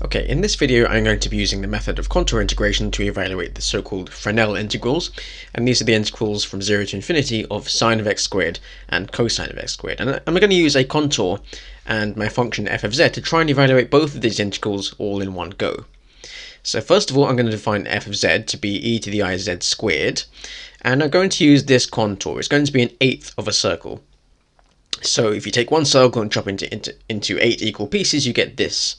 Okay, in this video I'm going to be using the method of contour integration to evaluate the so-called Fresnel integrals, and these are the integrals from 0 to infinity of sine of x squared and cosine of x squared. And I'm going to use a contour and my function f of z to try and evaluate both of these integrals all in one go. So first of all, I'm going to define f of z to be e to the I z squared, and I'm going to use this contour. It's going to be an eighth of a circle. So if you take one circle and chop into 8 equal pieces, you get this.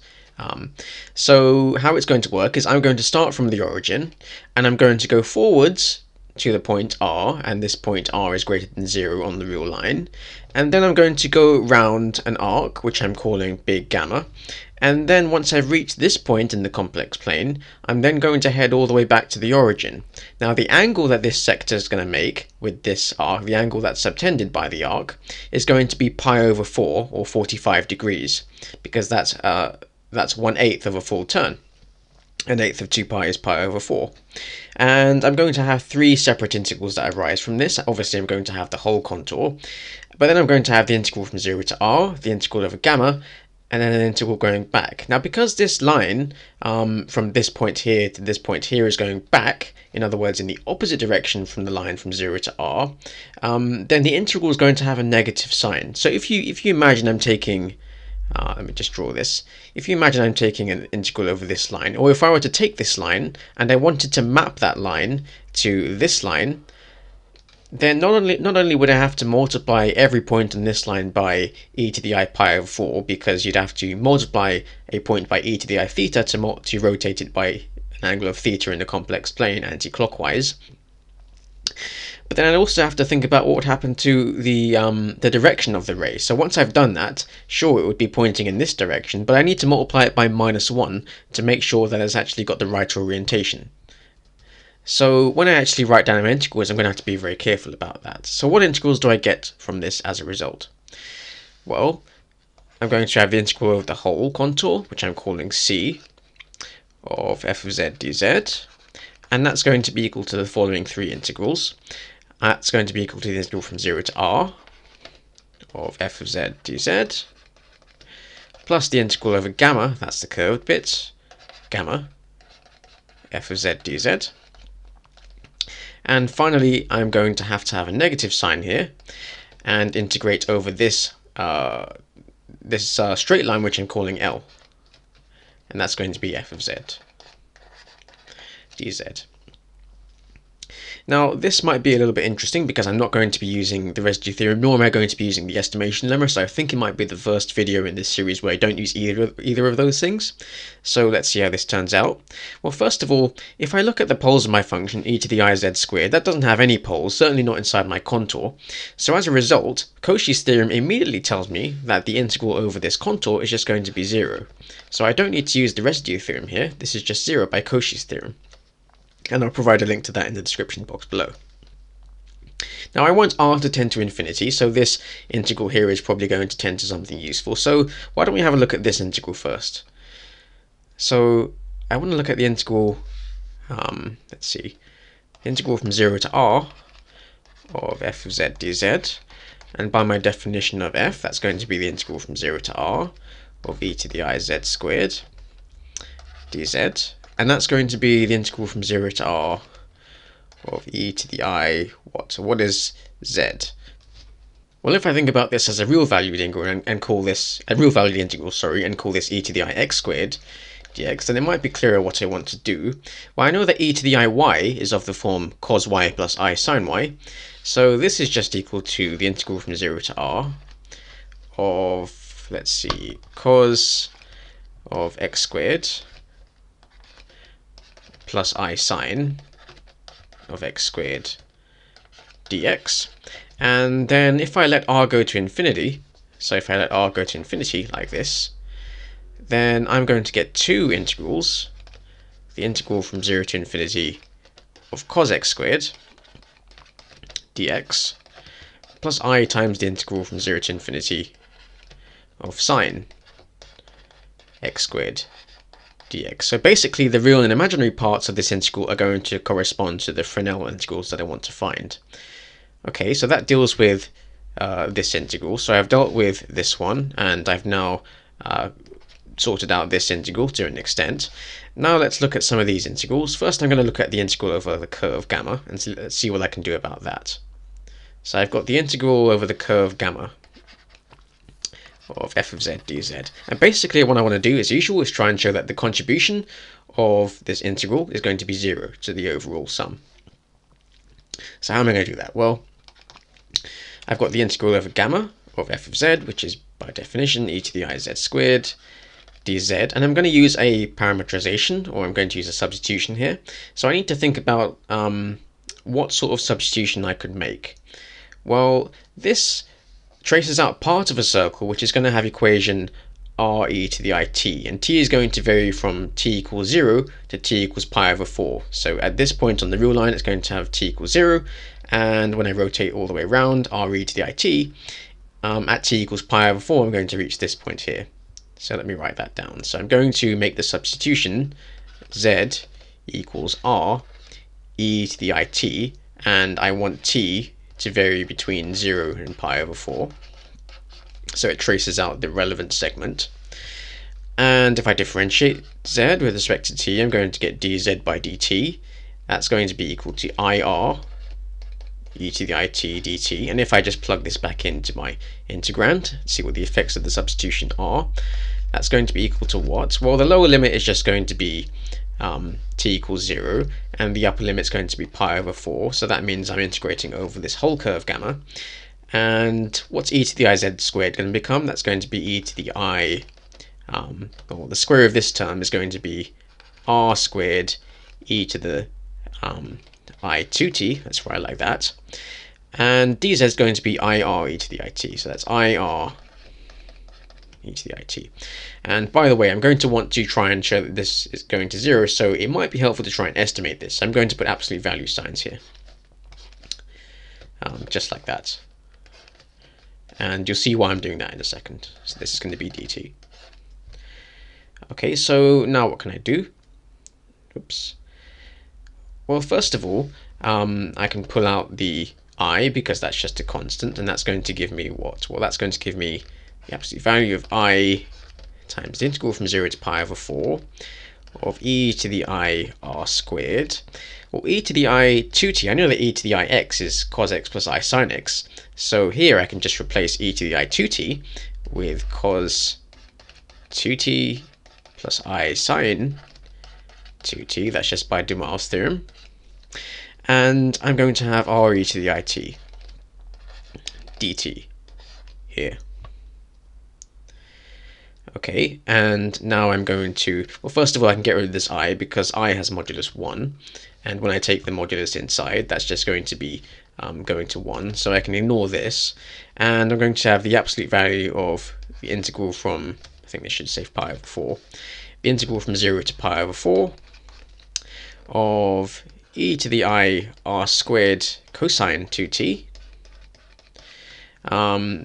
So how it's going to work is I'm going to start from the origin, and I'm going to go forwards to the point R, and this point R is greater than 0 on the real line, and then I'm going to go round an arc, which I'm calling big gamma, and then once I've reached this point in the complex plane, I'm then going to head all the way back to the origin. Now the angle that this sector is going to make with this arc, the angle that's subtended by the arc, is going to be pi over 4, or 45 degrees, because that's 1/8 of a full turn. An eighth of 2 pi is pi over 4. And I'm going to have 3 separate integrals that arise from this. Obviously I'm going to have the whole contour, but then I'm going to have the integral from 0 to r, the integral over gamma, and then an integral going back. Now because this line from this point here to this point here is going back, in other words in the opposite direction from the line from 0 to r, then the integral is going to have a negative sign. So if you imagine I'm taking let me just draw this. If you imagine I'm taking an integral over this line, or if I were to take this line and I wanted to map that line to this line, then not only would I have to multiply every point on this line by e to the I pi over 4, because you'd have to multiply a point by e to the I theta to rotate it by an angle of theta in the complex plane anti-clockwise. But then I'd also have to think about what would happen to the direction of the ray. So once I've done that, sure, it would be pointing in this direction, but I need to multiply it by -1 to make sure that it's actually got the right orientation. So when I actually write down my integrals, I'm going to have to be very careful about that. So what integrals do I get from this as a result? Well, I'm going to have the integral of the whole contour, which I'm calling c, of f of z dz, and that's going to be equal to the following 3 integrals. That's going to be equal to the integral from 0 to r of f of z dz, plus the integral over gamma, that's the curved bit, gamma, f of z dz. And finally, I'm going to have a negative sign here and integrate over this straight line, which I'm calling L. And that's going to be f of z dz. Now this might be a little bit interesting because I'm not going to be using the residue theorem, nor am I going to be using the estimation lemma, so I think it might be the first video in this series where I don't use either of those things. So let's see how this turns out. Well, first of all, if I look at the poles of my function e to the I z squared, that doesn't have any poles, certainly not inside my contour. So as a result, Cauchy's theorem immediately tells me that the integral over this contour is just going to be 0. So I don't need to use the residue theorem here, this is just 0 by Cauchy's theorem. And I'll provide a link to that in the description box below. Now I want r to tend to infinity, so this integral here is probably going to tend to something useful. So why don't we have a look at this integral first? So I want to look at the integral, let's see, integral from 0 to r of f of z dz, and by my definition of f, that's going to be the integral from 0 to r of e to the I z squared dz. And that's going to be the integral from 0 to r of e to the I, So what is z? Well, if I think about this as a real valued integral and call this a real valued integral, and call this e to the I x squared dx, then it might be clearer what I want to do. Well, I know that e to the I y is of the form cos y plus I sine y, so this is just equal to the integral from 0 to r of, let's see, cos of x squared plus I sine of x squared dx. And then if I let r go to infinity, so if I let r go to infinity like this, then I'm going to get 2 integrals, the integral from 0 to infinity of cos x squared dx, plus I times the integral from 0 to infinity of sine x squared dx. So basically the real and imaginary parts of this integral are going to correspond to the Fresnel integrals that I want to find. Okay, so that deals with this integral. So I've dealt with this one, and I've now sorted out this integral to an extent. Now let's look at some of these integrals. First I'm going to look at the integral over the curve gamma and see what I can do about that. So I've got the integral over the curve gamma of f of z dz. And basically what I want to do as usual is try and show that the contribution of this integral is going to be 0 to the overall sum. So how am I going to do that? Well, I've got the integral over gamma of f of z, which is by definition e to the I z squared dz, and I'm going to use a parameterization, or I'm going to use a substitution here. So I need to think about what sort of substitution I could make. Well, this traces out part of a circle which is going to have equation r e to the it, and t is going to vary from t equals 0 to t equals pi over 4. So at this point on the real line it's going to have t equals 0, and when I rotate all the way around r e to the it, at t equals pi over 4 I'm going to reach this point here. So let me write that down. So I'm going to make the substitution z equals r e to the it, and I want t to vary between 0 and pi over 4. So it traces out the relevant segment. And if I differentiate z with respect to t, I'm going to get dz by dt. That's going to be equal to ir e to the it dt. And if I just plug this back into my integrand, see what the effects of the substitution are, that's going to be equal to what? Well, the lower limit is just going to be t equals 0, and the upper limit is going to be pi over 4. So that means I'm integrating over this whole curve gamma. And what's e to the iz squared going to become? That's going to be e to the I, or the square of this term is going to be r squared e to the I2t. Let's write it like that. And dz is going to be ir e to the it. So that's ir e to the it. And by the way, I'm going to want to try and show that this is going to 0, so it might be helpful to try and estimate this. I'm going to put absolute value signs here, just like that. And you'll see why I'm doing that in a second. So this is going to be dt. Okay, so now what can I do? Oops. Well, first of all, I can pull out the I, because that's just a constant, and that's going to give me what? Well, that's going to give me the absolute value of I times the integral from 0 to pi over 4 of e to the I r squared. Well, e to the I 2t, I know that e to the I x is cos x plus I sin x, so here I can just replace e to the I 2t with cos 2t plus I sin 2t, that's just by Duhamel's theorem, and I'm going to have r e to the it dt here. Okay, and now I'm going to, well, first of all I can get rid of this I, because I has modulus 1, and when I take the modulus inside, that's just going to be going to 1, so I can ignore this, and I'm going to have the absolute value of the integral from, I think this should say pi over 4, the integral from 0 to pi over 4 of e to the I r squared cosine 2t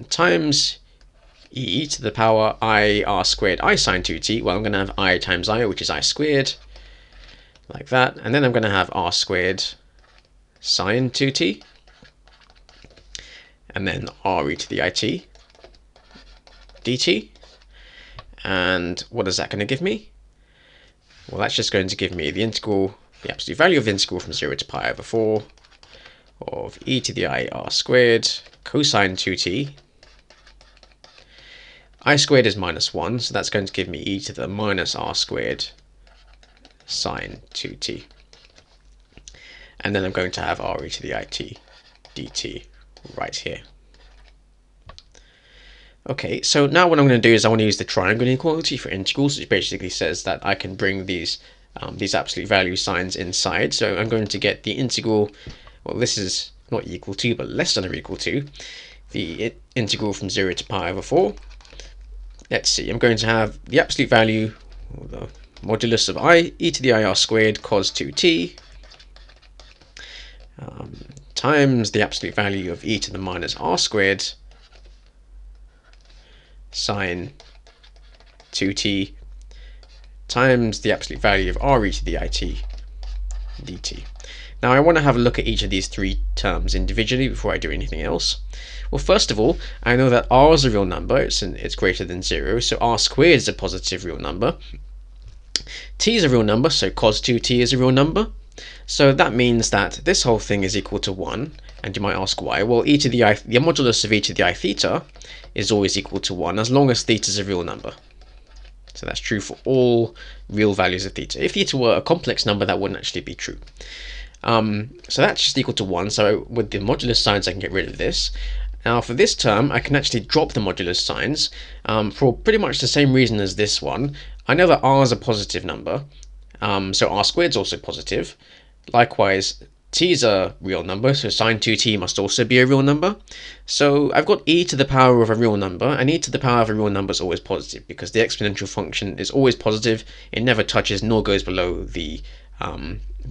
times e to the power I r squared I sine 2t. Well, I'm going to have I times I, which is I squared, like that, and then I'm going to have r squared sine 2t, and then r e to the it dt. And what is that going to give me? Well, that's just going to give me the integral, the absolute value of the integral from 0 to pi over 4 of e to the I r squared cosine 2t. I squared is minus 1, so that's going to give me e to the minus r squared sine 2t. And then I'm going to have r e to the it dt right here. Okay, so now what I'm going to do is I want to use the triangle inequality for integrals, which basically says that I can bring these absolute value signs inside. So I'm going to get the integral, well, this is not equal to, but less than or equal to, the integral from 0 to pi over 4. Let's see, I'm going to have the absolute value, or the modulus of I, e to the I r squared cos 2t, times the absolute value of e to the minus r squared sine 2t, times the absolute value of r e to the it dt. Now I want to have a look at each of these three terms individually before I do anything else. Well, first of all, I know that r is a real number, it's greater than 0, so r squared is a positive real number. T is a real number, so cos 2t is a real number. So that means that this whole thing is equal to 1, and you might ask why. Well, the modulus of e to the I theta is always equal to 1 as long as theta is a real number. So that's true for all real values of theta. If theta were a complex number, that wouldn't actually be true. So that's just equal to 1, so with the modulus signs I can get rid of this. Now for this term I can actually drop the modulus signs for pretty much the same reason as this one. I know that r is a positive number, so r squared is also positive. Likewise, t is a real number, so sine 2t must also be a real number. So I've got e to the power of a real number, and e to the power of a real number is always positive because the exponential function is always positive. It never touches nor goes below the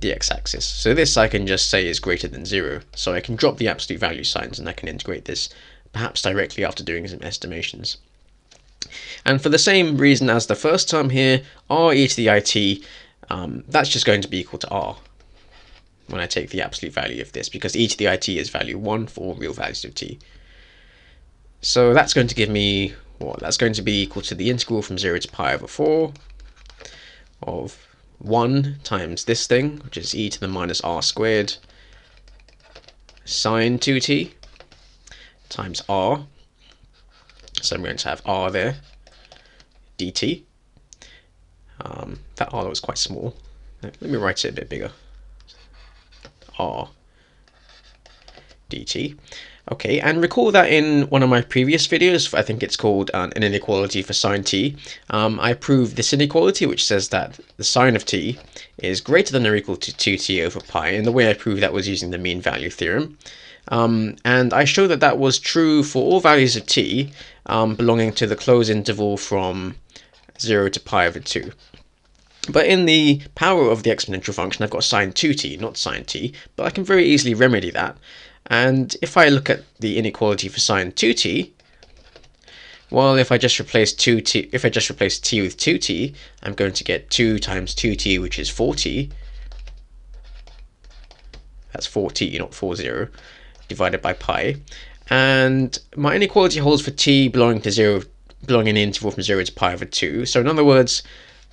x-axis. So this I can just say is greater than 0. So I can drop the absolute value signs and I can integrate this perhaps directly after doing some estimations. And for the same reason as the first term here, r e to the it, that's just going to be equal to r when I take the absolute value of this, because e to the it is value 1 for all real values of t. So that's going to give me, well, that's going to be equal to the integral from 0 to pi over 4 of 1 times this thing, which is e to the minus r squared sine 2t times r. So I'm going to have r there, dt. That r was quite small. Let me write it a bit bigger. R dt. Okay, and recall that in one of my previous videos, I think it's called an inequality for sine t, I proved this inequality, which says that the sine of t is greater than or equal to 2t over pi, and the way I proved that was using the mean value theorem. And I showed that that was true for all values of t belonging to the closed interval from 0 to pi over 2. But in the power of the exponential function, I've got sine 2t, not sine t, but I can very easily remedy that. And if I look at the inequality for sine 2t, well, if I just replace t with 2t, I'm going to get 2 times 2t, which is 4t. That's 4t, not 40, divided by pi. And my inequality holds for t belonging in the interval from 0 to pi over 2. So in other words,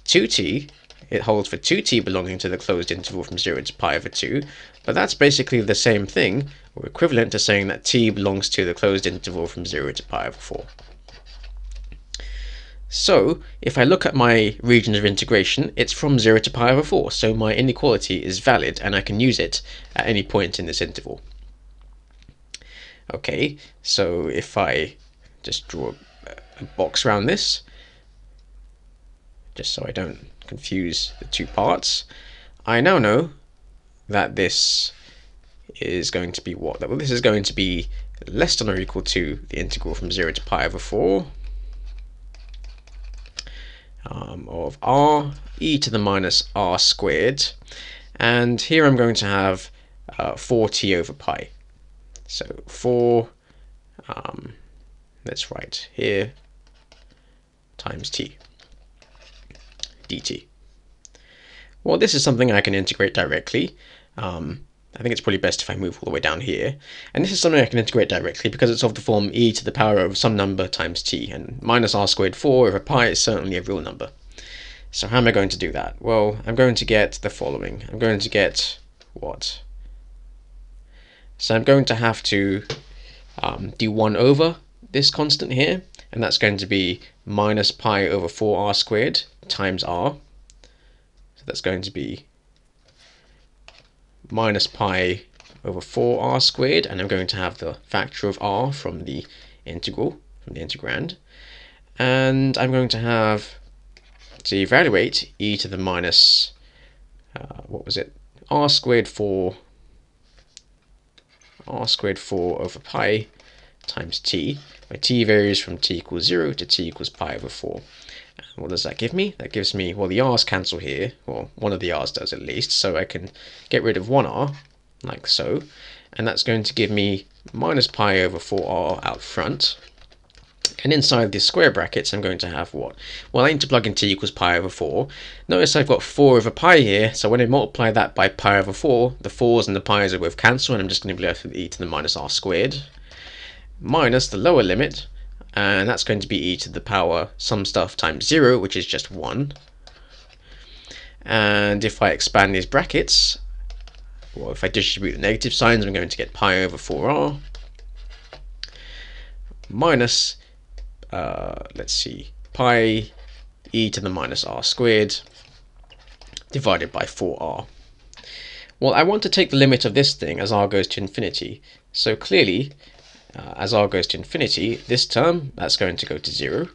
2t, it holds for 2t belonging to the closed interval from 0 to pi over 2, but that's basically the same thing, or equivalent to saying that t belongs to the closed interval from 0 to pi over 4. So if I look at my region of integration, it's from 0 to pi over 4, so my inequality is valid and I can use it at any point in this interval. Okay, so if I just draw a box around this, just so I don't confuse the two parts, I now know that this is going to be what? Well, this is going to be less than or equal to the integral from 0 to pi over 4 of r e to the minus r squared, and here I'm going to have 4t over pi. So 4, let's write here, times t dt. Well, this is something I can integrate directly. I think it's probably best if I move all the way down here. And this is something I can integrate directly because it's of the form e to the power of some number times t, and minus r squared 4 over pi is certainly a real number. So how am I going to do that? Well, I'm going to get the following. I'm going to get what? So I'm going to have to do 1 over this constant here, and that's going to be minus pi over 4r squared times r. So that's going to be minus pi over 4r squared, and I'm going to have the factor of r from the integral, from the integrand, and I'm going to have to evaluate e to the minus what was it, r squared 4 over pi times t, where t varies from t equals 0 to t equals pi over 4. And what does that give me? That gives me, well, the r's cancel here, well, one of the r's does at least, so I can get rid of 1r, like so, and that's going to give me minus pi over 4r out front. And inside these square brackets, I'm going to have what? Well, I need to plug in t equals pi over 4. Notice I've got 4 over pi here, so when I multiply that by pi over 4, the 4's and the pi's are both cancel, and I'm just going to be left with e to the minus r squared, minus the lower limit, and that's going to be e to the power some stuff times 0, which is just 1. And if I expand these brackets, well, if I distribute the negative signs, I'm going to get pi over 4r minus let's see, pi e to the minus r squared divided by 4r. Well, I want to take the limit of this thing as r goes to infinity. So clearly, as r goes to infinity, this term, that's going to go to 0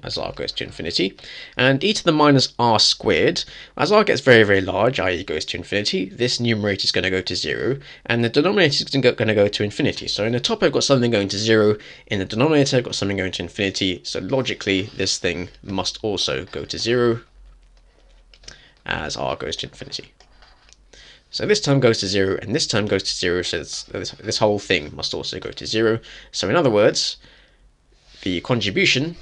as r goes to infinity. And e to the minus r squared, as r gets very, very large, i.e. goes to infinity, this numerator is going to go to 0, and the denominator is going to go to infinity. So in the top I've got something going to 0, in the denominator I've got something going to infinity, so logically this thing must also go to 0 as r goes to infinity. So this term goes to 0, and this term goes to 0, so this whole thing must also go to 0. So in other words, the contribution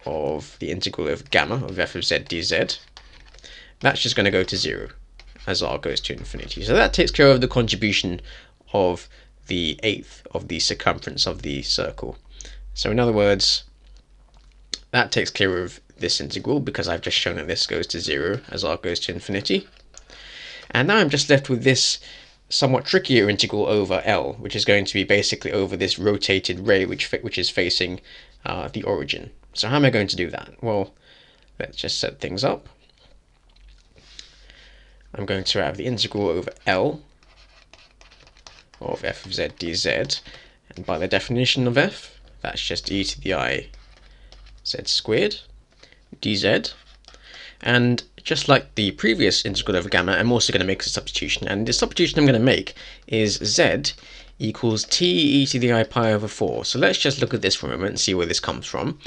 of the integral of gamma of f of z dz, that's just going to go to 0 as r goes to infinity. So that takes care of the contribution of the eighth of the circumference of the circle. So in other words, that takes care of this integral because I've just shown that this goes to 0 as r goes to infinity. And now I'm just left with this somewhat trickier integral over L, which is going to be basically over this rotated ray which is facing the origin. So how am I going to do that? Well, let's just set things up. I'm going to have the integral over L of f of z dz, and by the definition of f, that's just e to the I z squared dz. And just like the previous integral over gamma, I'm also going to make a substitution, and the substitution I'm going to make is z equals t e to the I pi over 4. So let's just look at this for a moment and see where this comes from.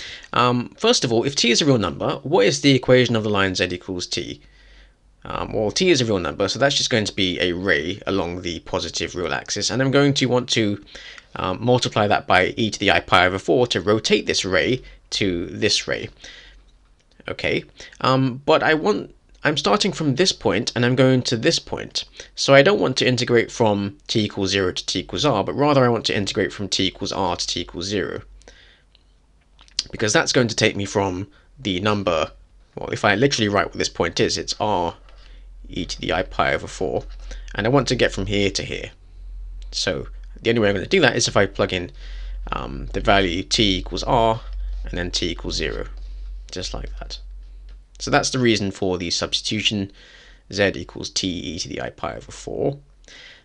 First of all, if t is a real number, what is the equation of the line z equals t? Well, t is a real number, so that's just going to be a ray along the positive real axis, and I'm going to want to multiply that by e to the I pi over 4 to rotate this ray to this ray. Okay, but I'm starting from this point and I'm going to this point. So I don't want to integrate from t equals 0 to t equals r, but rather I want to integrate from t equals r to t equals 0. Because that's going to take me from the number, well, if I literally write what this point is, it's r e to the I pi over 4. And I want to get from here to here. So the only way I'm going to do that is if I plug in the value t equals r and then t equals 0. Just like that. So that's the reason for the substitution, z equals t e to the I pi over 4.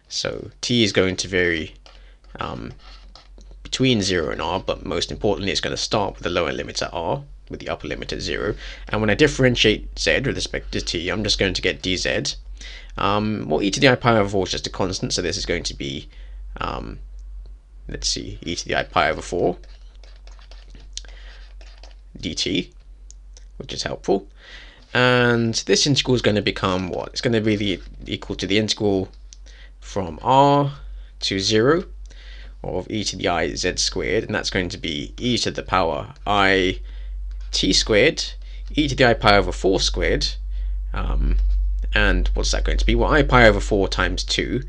So t is going to vary between 0 and r, but most importantly it's going to start with the lower limit at r, with the upper limit at 0. And when I differentiate z with respect to t, I'm just going to get dz. Well, e to the I pi over 4 is just a constant, so this is going to be, let's see, e to the I pi over 4 dt, which is helpful. And this integral is going to become what? It's going to be equal to the integral from r to 0 of e to the I z squared, and that's going to be e to the power I t squared, e to the I pi over 4 squared, and what's that going to be? Well, I pi over 4 times 2,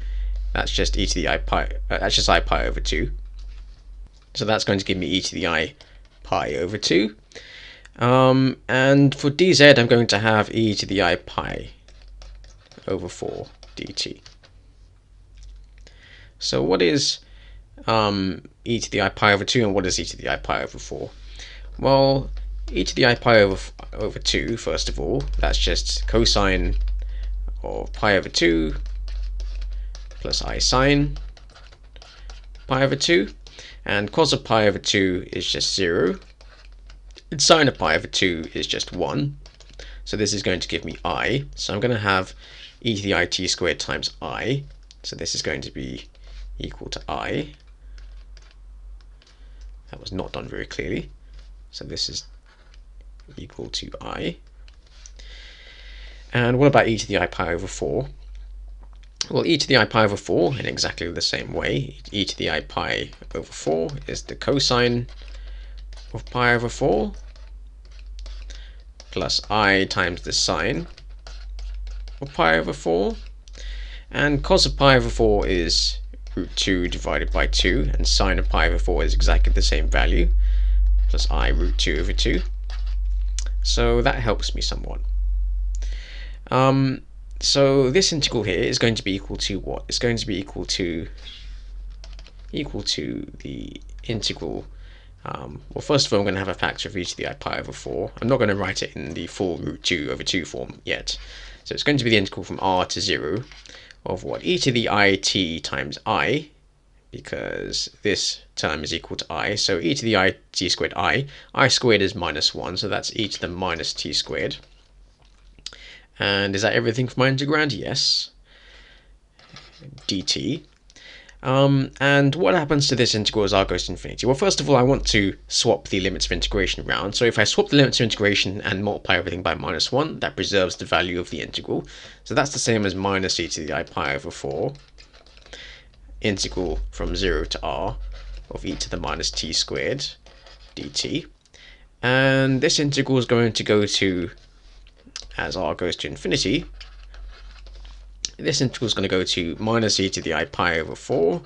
that's just e to the I pi, that's just I pi over 2. So that's going to give me e to the I pi over 2. And for dz, I'm going to have e to the I pi over 4 dt. So what is e to the I pi over 2 and what is e to the I pi over 4? Well, e to the I pi over 2, first of all, that's just cosine of pi over 2 plus I sine pi over 2, and cos of pi over 2 is just 0. And sine of pi over 2 is just 1. So this is going to give me I. So I'm going to have e to the I t squared times I. So this is going to be equal to I. That was not done very clearly. So this is equal to I. And what about e to the I pi over 4? Well, e to the I pi over 4 in exactly the same way. E to the I pi over 4 is the cosine of pi over 4 plus I times the sine of pi over 4, and cos of pi over 4 is root 2 divided by 2, and sine of pi over 4 is exactly the same value, plus I root 2 over 2. So that helps me somewhat. So this integral here is going to be equal to what? It's going to be equal to the integral. Well, first of all, I'm going to have a factor of e to the I pi over 4. I'm not going to write it in the full root 2 over 2 form yet. So it's going to be the integral from r to 0 of what? E to the it times I, because this term is equal to I. So e to the it squared I squared is minus 1, so that's e to the minus t squared. And is that everything for my integrand? Yes. dt. And what happens to this integral as r goes to infinity? Well, first of all, I want to swap the limits of integration around. So if I swap the limits of integration and multiply everything by minus 1, that preserves the value of the integral. So that's the same as minus e to the I pi over 4 integral from 0 to r of e to the minus t squared dt. And this integral is going to go to, as r goes to infinity, this integral is going to go to minus e to the I pi over 4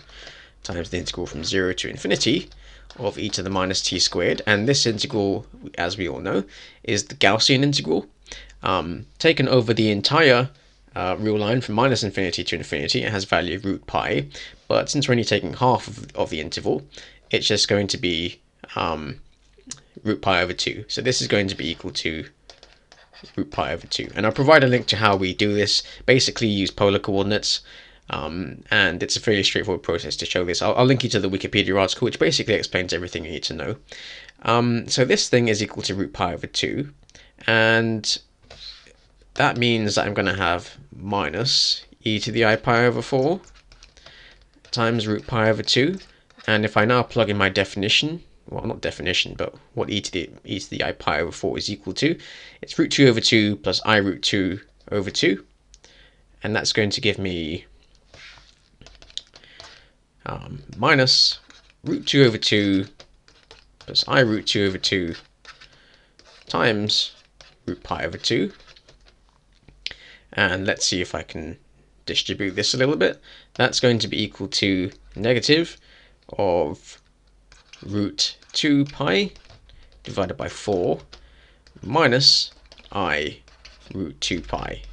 times the integral from 0 to infinity of e to the minus t squared. And this integral, as we all know, is the Gaussian integral, taken over the entire real line from minus infinity to infinity. It has value of root pi, but since we're only taking half of the interval, it's just going to be root pi over 2. So this is going to be equal to root pi over 2. And I'll provide a link to how we do this. Basically use polar coordinates, and it's a fairly straightforward process to show this. I'll link you to the Wikipedia article, which basically explains everything you need to know. So this thing is equal to root pi over 2, and that means that I'm going to have minus e to the I pi over 4 times root pi over 2. And if I now plug in my definition, well, not definition, but what e to the I pi over 4 is equal to, it's root 2 over 2 plus I root 2 over 2. And that's going to give me minus root 2 over 2 plus I root 2 over 2 times root pi over 2. And let's see if I can distribute this a little bit. That's going to be equal to negative of root 2 pi divided by 4 minus I root 2 pi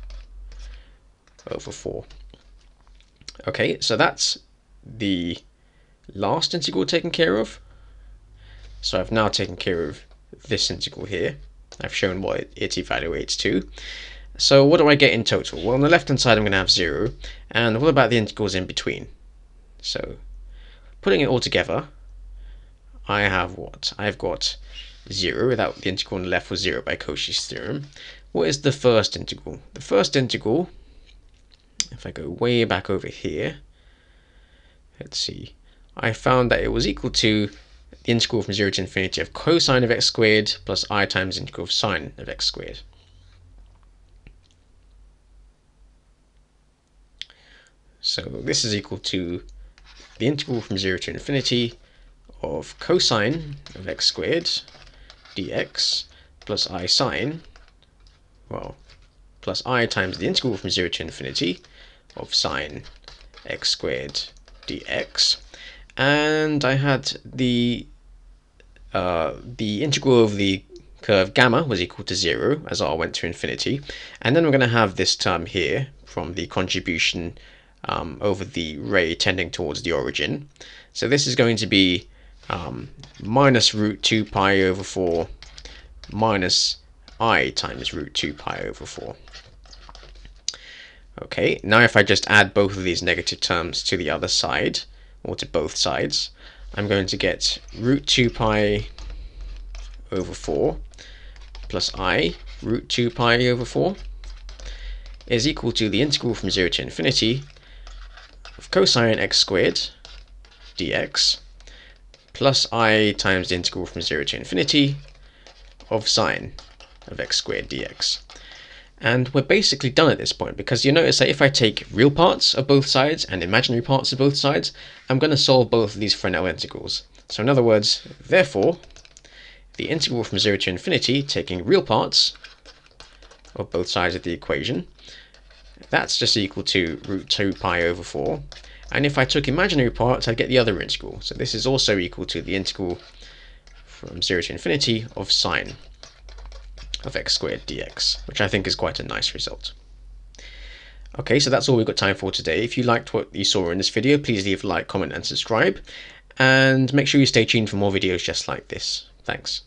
over 4. Okay, so that's the last integral taken care of. So I've now taken care of this integral here. I've shown what it evaluates to. So what do I get in total? Well, on the left hand side I'm going to have 0, and what about the integrals in between? So putting it all together, I have what? I've got 0, without the integral on the left was 0 by Cauchy's theorem. What is the first integral? The first integral, if I go way back over here, let's see, I found that it was equal to the integral from 0 to infinity of cosine of x squared plus I times the integral of sine of x squared. So this is equal to the integral from 0 to infinity of cosine of x squared dx plus I sine, well, plus I times the integral from 0 to infinity of sine x squared dx. And I had the integral of the curve gamma was equal to 0 as r went to infinity. And then we're going to have this term here from the contribution over the ray tending towards the origin. So this is going to be minus root 2 pi over 4 minus I times root 2 pi over 4. Okay, now if I just add both of these negative terms to the other side, or to both sides, I'm going to get root 2 pi over 4 plus I root 2 pi over 4 is equal to the integral from 0 to infinity of cosine x squared dx plus I times the integral from 0 to infinity of sine of x squared dx. And we're basically done at this point, because you notice that if I take real parts of both sides and imaginary parts of both sides, I'm going to solve both of these Fresnel integrals. So in other words, therefore, the integral from 0 to infinity, taking real parts of both sides of the equation, that's just equal to root 2 pi over 4. And if I took imaginary parts, I'd get the other integral. So this is also equal to the integral from 0 to infinity of sine of x squared dx, which I think is quite a nice result. Okay, so that's all we've got time for today. If you liked what you saw in this video, please leave a like, comment, and subscribe. And make sure you stay tuned for more videos just like this. Thanks.